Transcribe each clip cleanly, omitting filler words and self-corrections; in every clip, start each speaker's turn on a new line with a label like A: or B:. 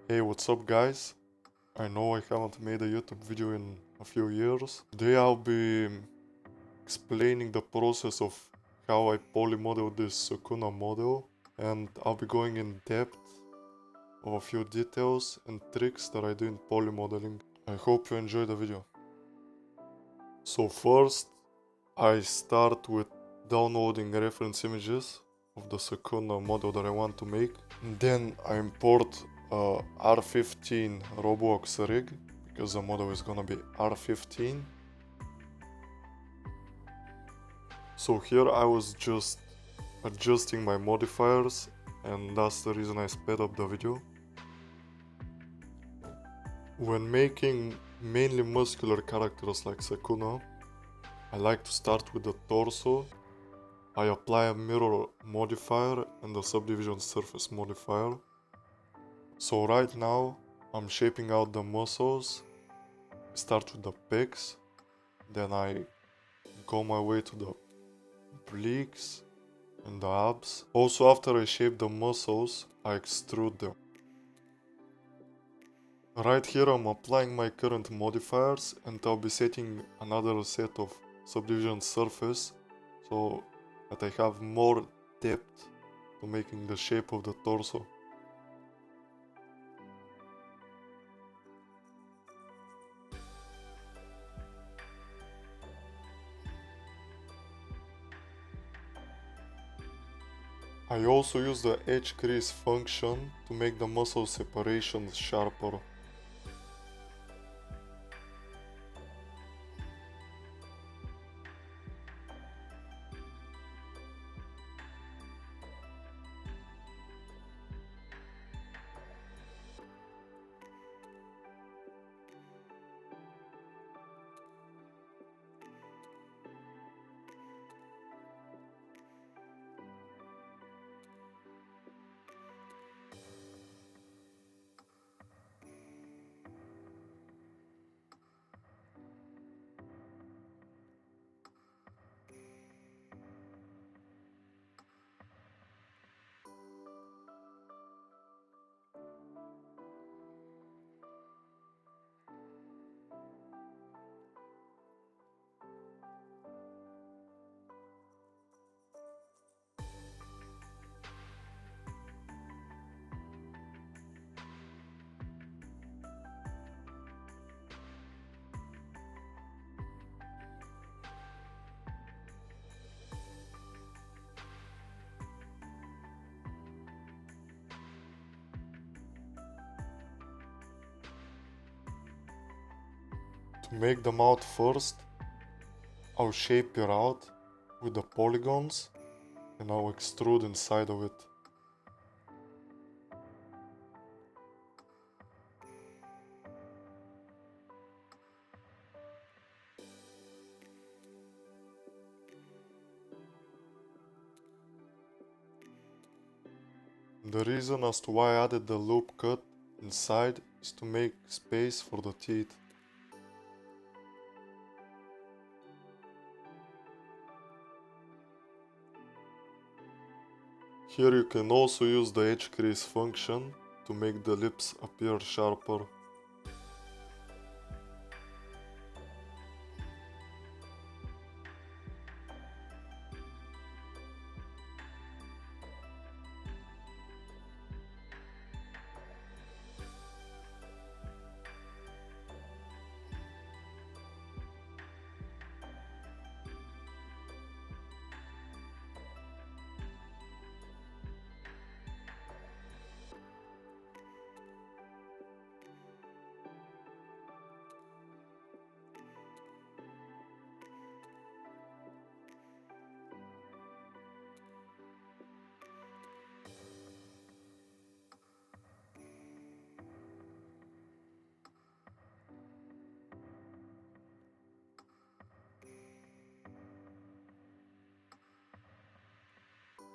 A: Hey, what's up guys? I know I haven't made a YouTube video in a few years. Today I'll be explaining the process of how I polymodel this sukuna model, and I'll be going in depth of a few details and tricks that I do in polymodeling. I hope you enjoy the video. So first, I start with downloading reference images of the sukuna model that I want to make. And then I import a R15 roblox rig because the model is gonna be R15. So here I was just adjusting my modifiers, and that's the reason I sped up the video. When making mainly muscular characters like sukuna, I like to start with the torso. I apply a mirror modifier and a subdivision surface modifier. So right now I'm shaping out the muscles. I start with the pecs, then I go my way to the obliques and the abs. Also, after I shape the muscles, I extrude them. Right here I'm applying my current modifiers, and I'll be setting another set of subdivision surface so that I have more depth to making the shape of the torso. I also use the edge crease function to make the muscle separations sharper. To make the mouth first, I'll shape it out with the polygons and I'll extrude inside of it. The reason as to why I added the loop cut inside is to make space for the teeth. Here you can also use the edge crease function to make the lips appear sharper.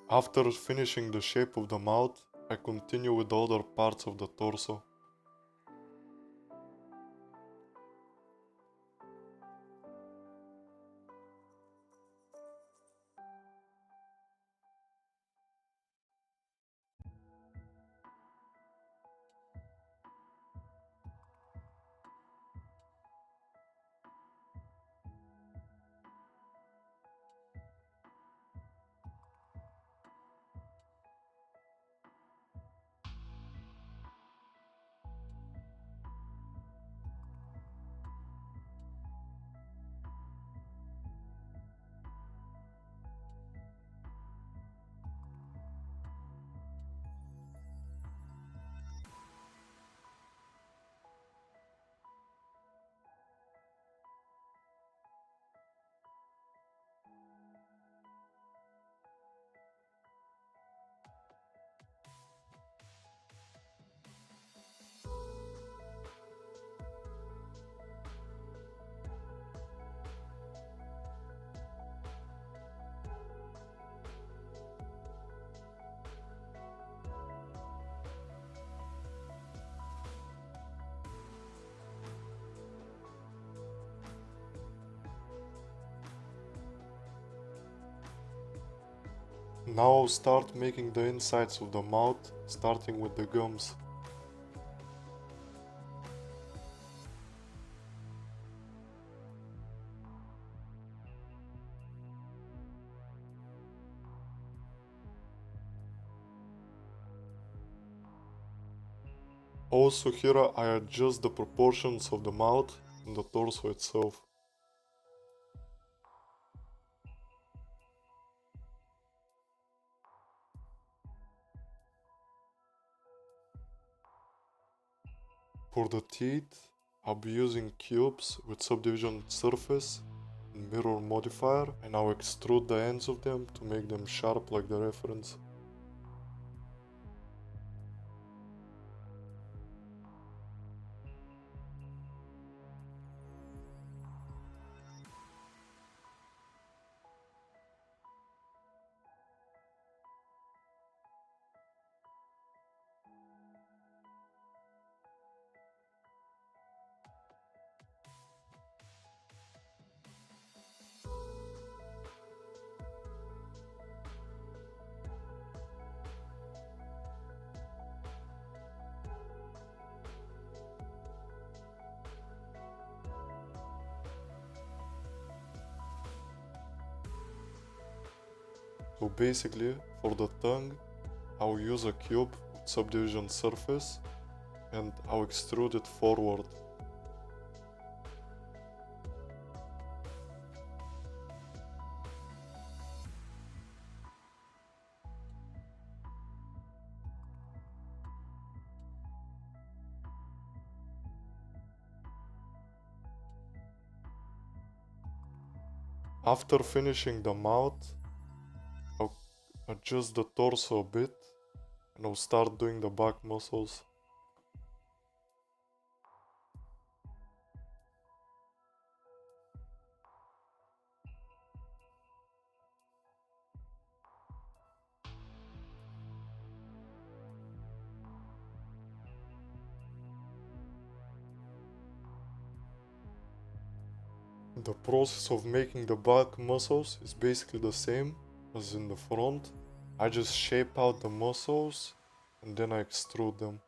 A: After finishing the shape of the mouth, I continue with the other parts of the torso. Now I'll start making the insides of the mouth, starting with the gums. Also here I adjust the proportions of the mouth and the torso itself. For the teeth, I'll be using cubes with subdivision surface and mirror modifier, and I'll extrude the ends of them to make them sharp like the reference. So basically, for the tongue, I'll use a cube with subdivision surface and I'll extrude it forward. After finishing the mouth, I'll adjust the torso a bit and I'll start doing the back muscles. The process of making the back muscles is basically the same as in the front. I just shape out the muscles and then I extrude them.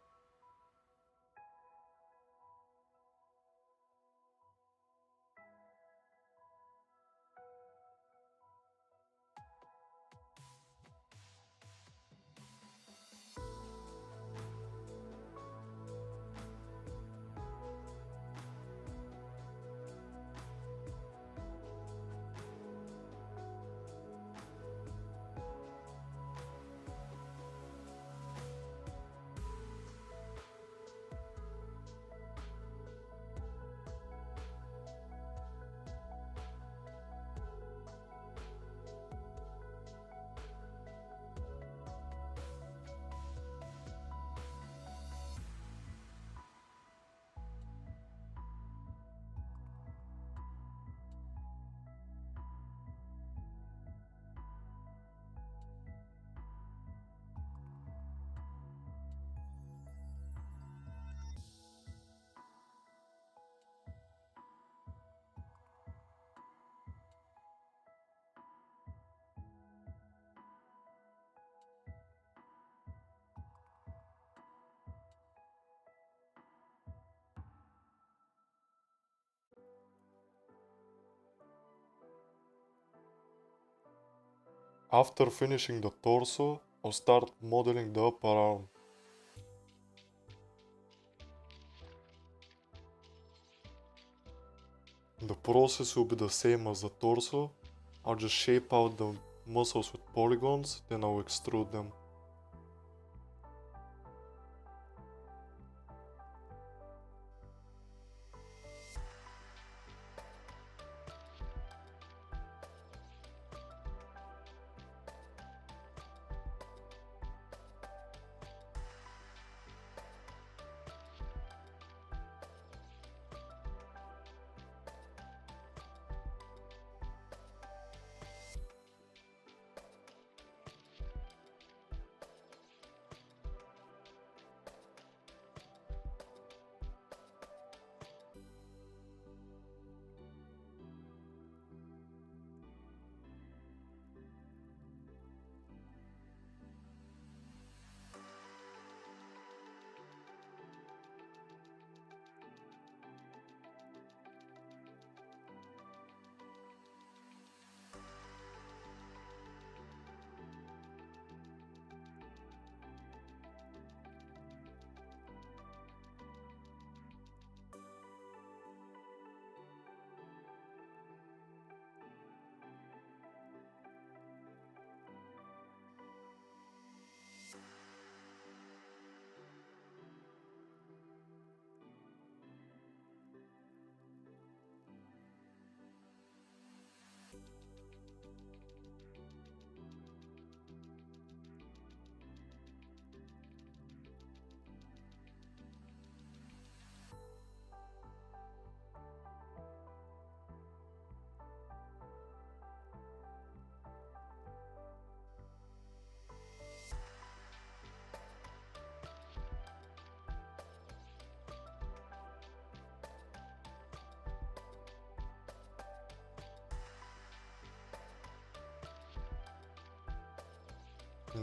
A: After finishing the torso, I'll start modeling the upper arm. The process will be the same as the torso. I'll just shape out the muscles with polygons, then I'll extrude them.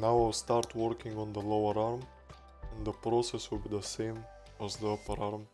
A: Now I'll start working on the lower arm, and the process will be the same as the upper arm.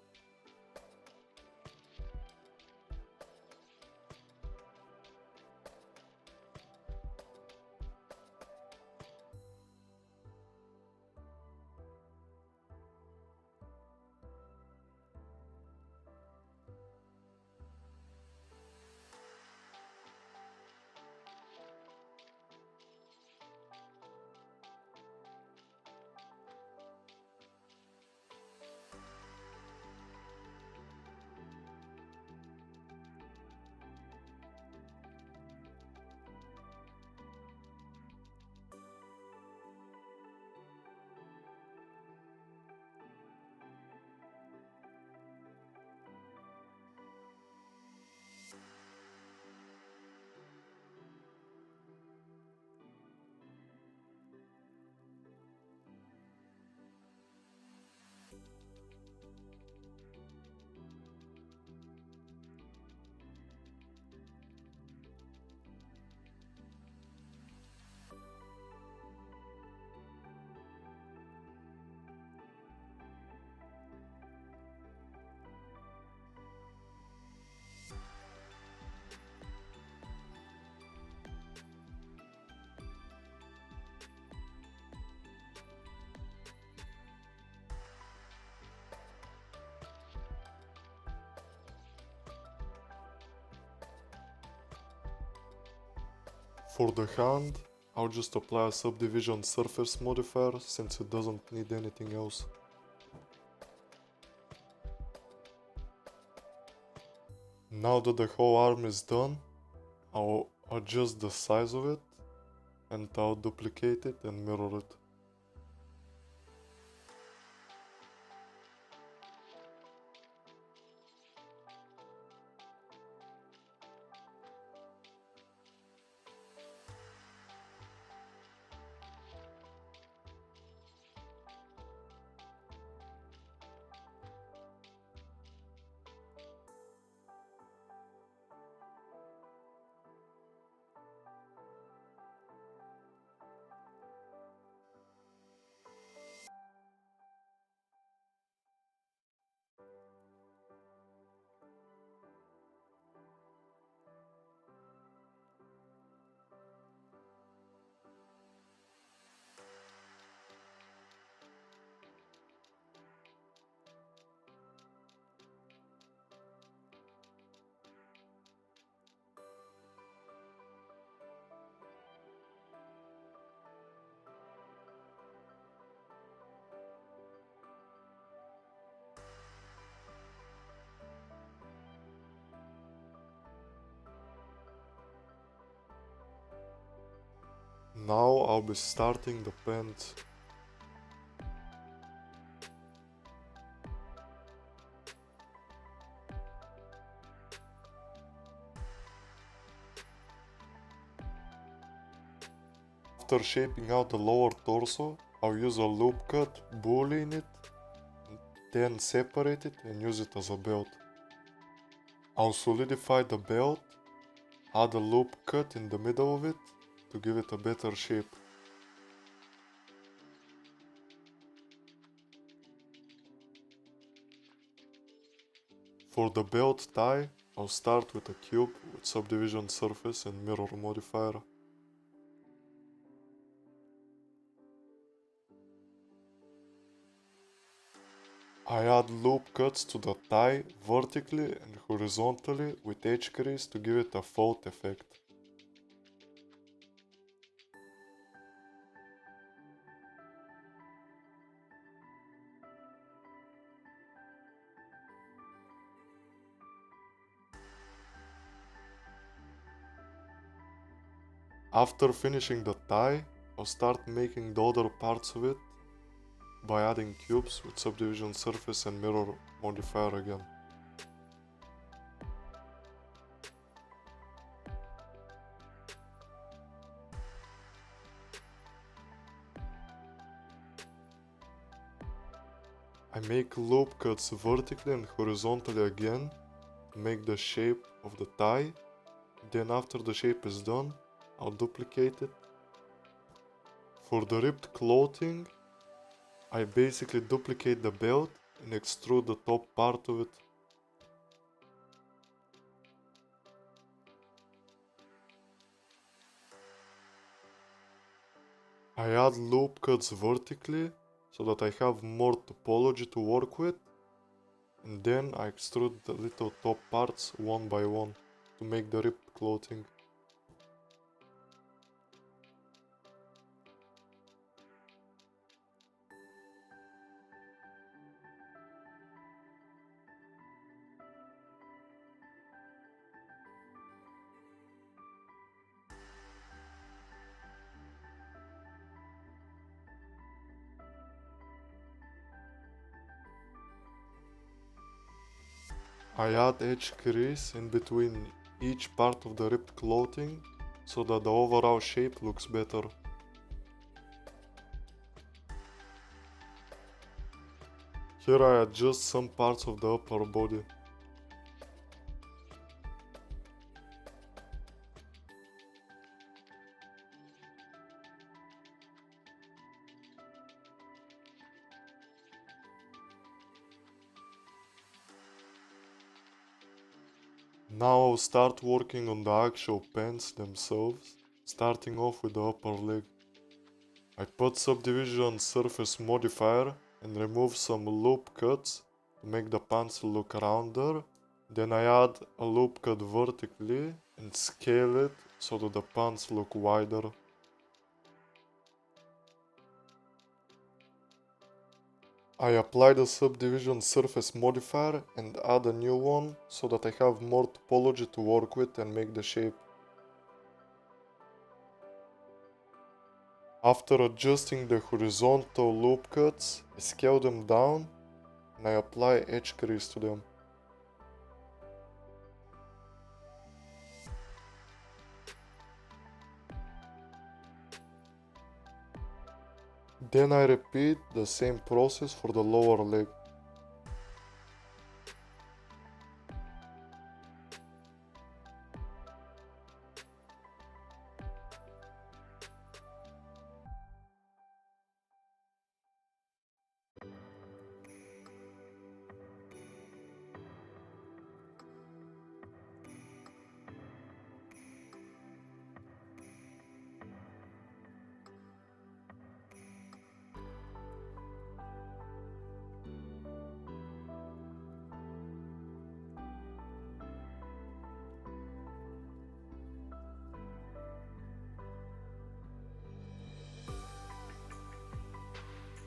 A: For the hand, I'll just apply a subdivision surface modifier since it doesn't need anything else. Now that the whole arm is done, I'll adjust the size of it and I'll duplicate it and mirror it. Now I'll be starting the pants. After shaping out the lower torso, I'll use a loop cut, boolean it, then separate it and use it as a belt. I'll solidify the belt, add a loop cut in the middle of it to give it a better shape. For the belt tie, I'll start with a cube with subdivision surface and mirror modifier. I add loop cuts to the tie vertically and horizontally with edge crease to give it a fold effect. After finishing the tie, I'll start making the other parts of it by adding cubes with subdivision surface and mirror modifier again. I make loop cuts vertically and horizontally again to make the shape of the tie. Then after the shape is done, I'll duplicate it. For the ripped clothing, I basically duplicate the belt and extrude the top part of it. I add loop cuts vertically so that I have more topology to work with, and then I extrude the little top parts one by one to make the ripped clothing. I add edge crease in between each part of the ripped clothing so that the overall shape looks better. Here I adjust some parts of the upper body. Now I'll start working on the actual pants themselves, starting off with the upper leg. I put subdivision surface modifier and remove some loop cuts to make the pants look rounder. Then I add a loop cut vertically and scale it so that the pants look wider. I apply the subdivision surface modifier and add a new one so that I have more topology to work with and make the shape. After adjusting the horizontal loop cuts, I scale them down and I apply edge crease to them. Then I repeat the same process for the lower leg.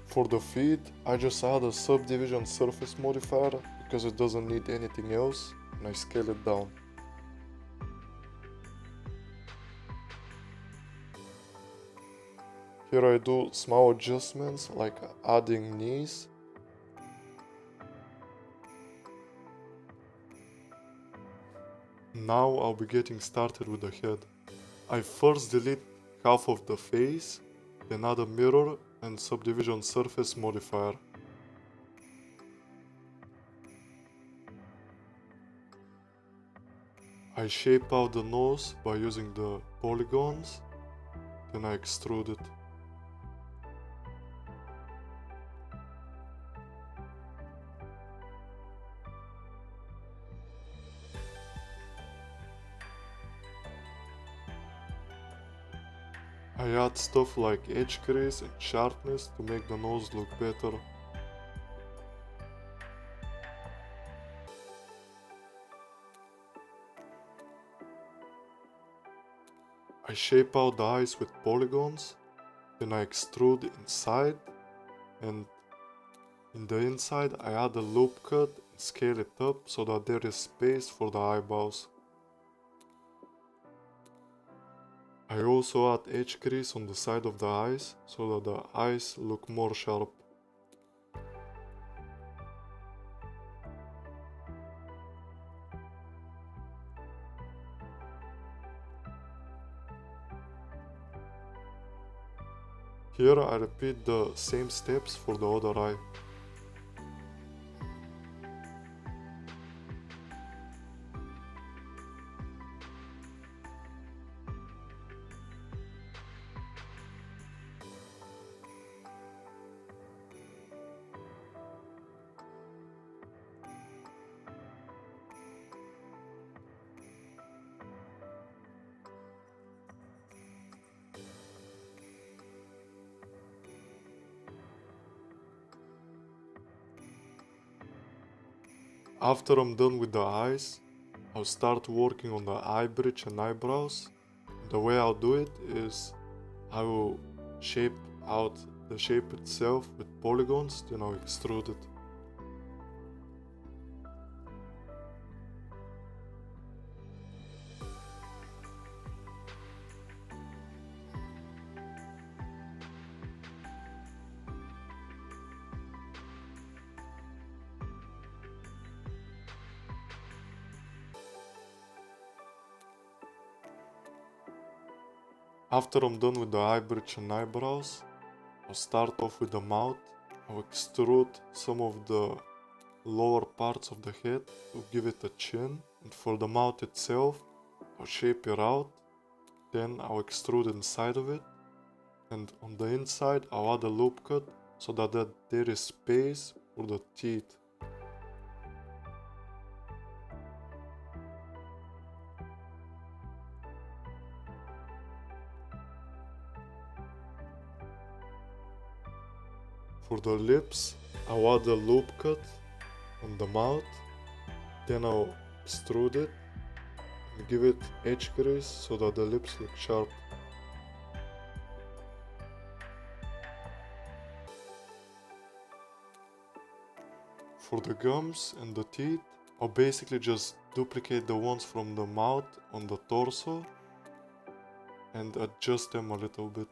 A: For the feet, I just add a subdivision surface modifier because it doesn't need anything else and I scale it down. Here I do small adjustments like adding knees. Now I'll be getting started with the head. I first delete half of the face, then add a mirror and subdivision surface modifier. I shape out the nose by using the polygons, then I extrude it. I add stuff like edge crease and sharpness to make the nose look better. I shape out the eyes with polygons, then I extrude inside, and in the inside I add a loop cut and scale it up so that there is space for the eyeballs. I also add edge crease on the side of the eyes so that the eyes look more sharp. Here I repeat the same steps for the other eye. After I'm done with the eyes, I'll start working on the eye bridge and eyebrows. The way I'll do it is I will shape out the shape itself with polygons, then I'll extrude it. After I'm done with the eye bridge and eyebrows, I'll start off with the mouth. I'll extrude some of the lower parts of the head to give it a chin, and for the mouth itself, I'll shape it out, then I'll extrude inside of it, and on the inside I'll add a loop cut so that there is space for the teeth. For the lips, I'll add a loop cut on the mouth, then I'll extrude it and give it edge crease so that the lips look sharp. For the gums and the teeth, I'll basically just duplicate the ones from the mouth on the torso and adjust them a little bit.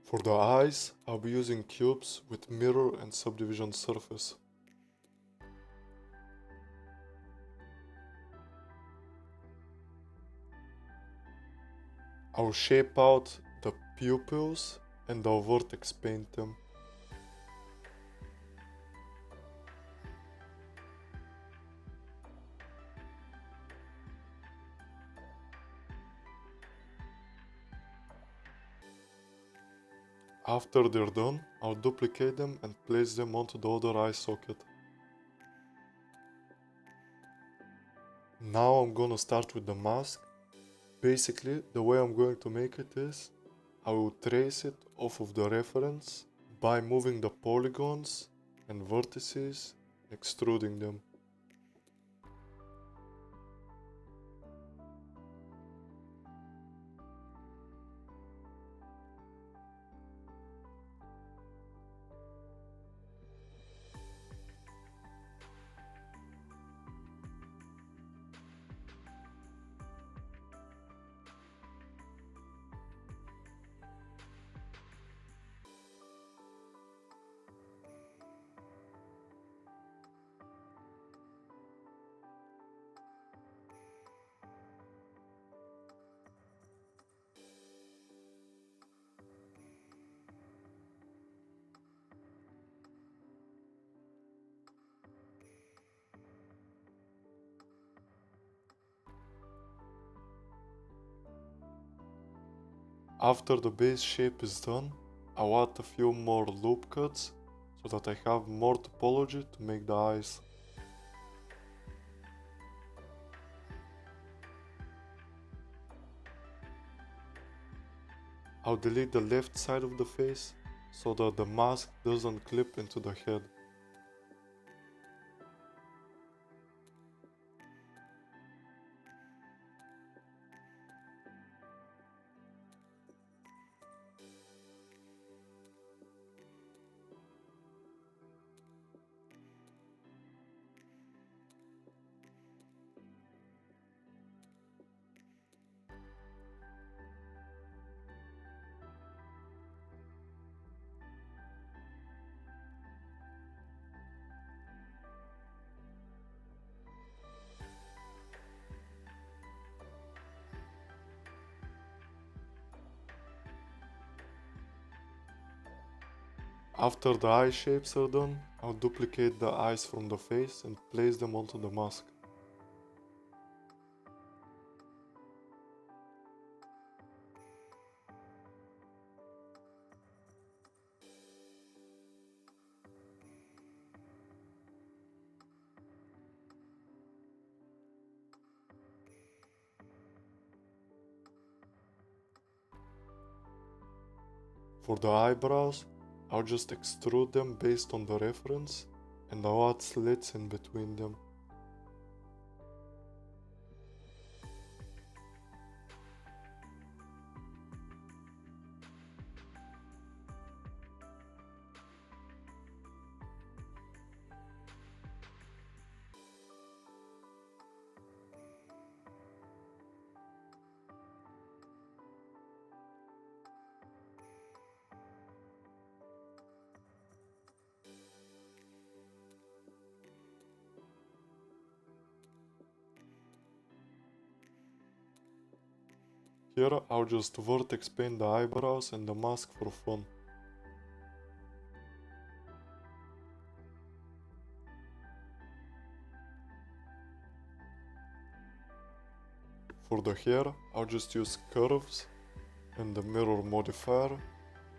A: For the eyes, I'll be using cubes with mirror and subdivision surface. I'll shape out the pupils and I'll vertex paint them. After they're done, I'll duplicate them and place them onto the other eye socket. Now I'm gonna start with the mask. Basically, the way I'm going to make it is, I will trace it off of the reference by moving the polygons and vertices, extruding them. After the base shape is done, I'll add a few more loop cuts so that I have more topology to make the eyes. I'll delete the left side of the face so that the mask doesn't clip into the head. After the eye shapes are done, I'll duplicate the eyes from the face and place them onto the mask. For the eyebrows, I'll just extrude them based on the reference and I'll add slits in between them. Here I'll just vertex paint the eyebrows and the mask for fun. For the hair, I'll just use curves and the mirror modifier,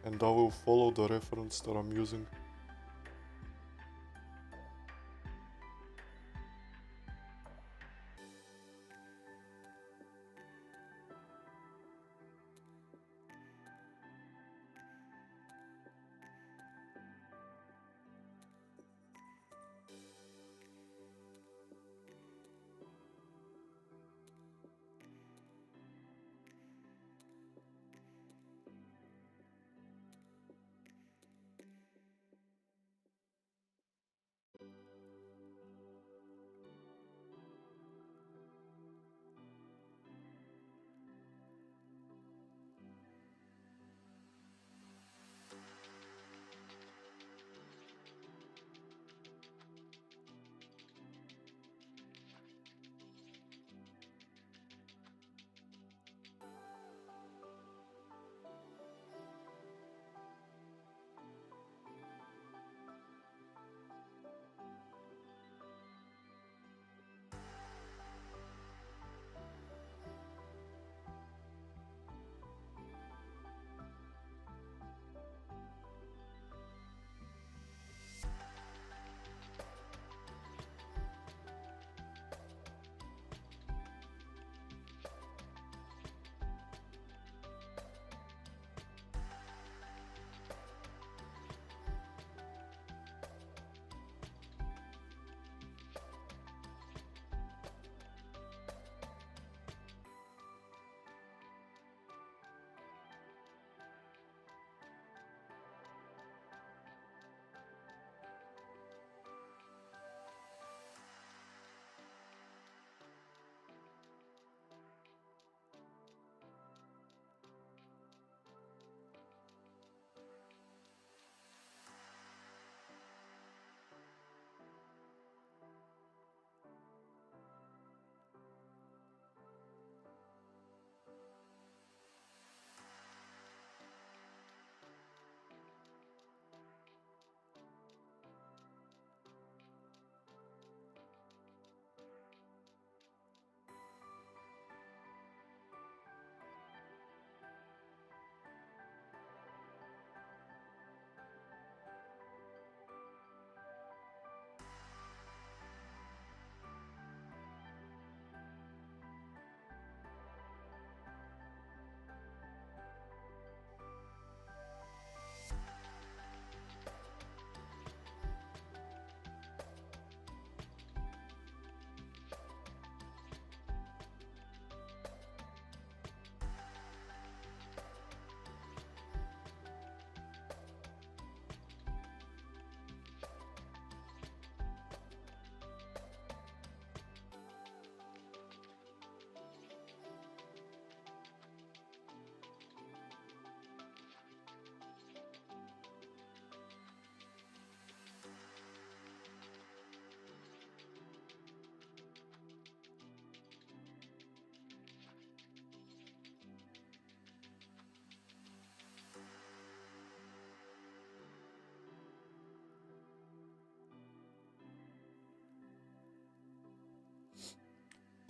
A: and I will follow the reference that I'm using.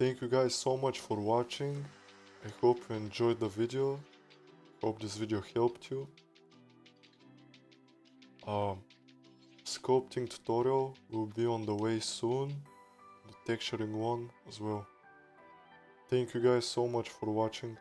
A: Thank you guys so much for watching. I hope you enjoyed the video. Hope this video helped you. Sculpting tutorial will be on the way soon. The texturing one as well. Thank you guys so much for watching.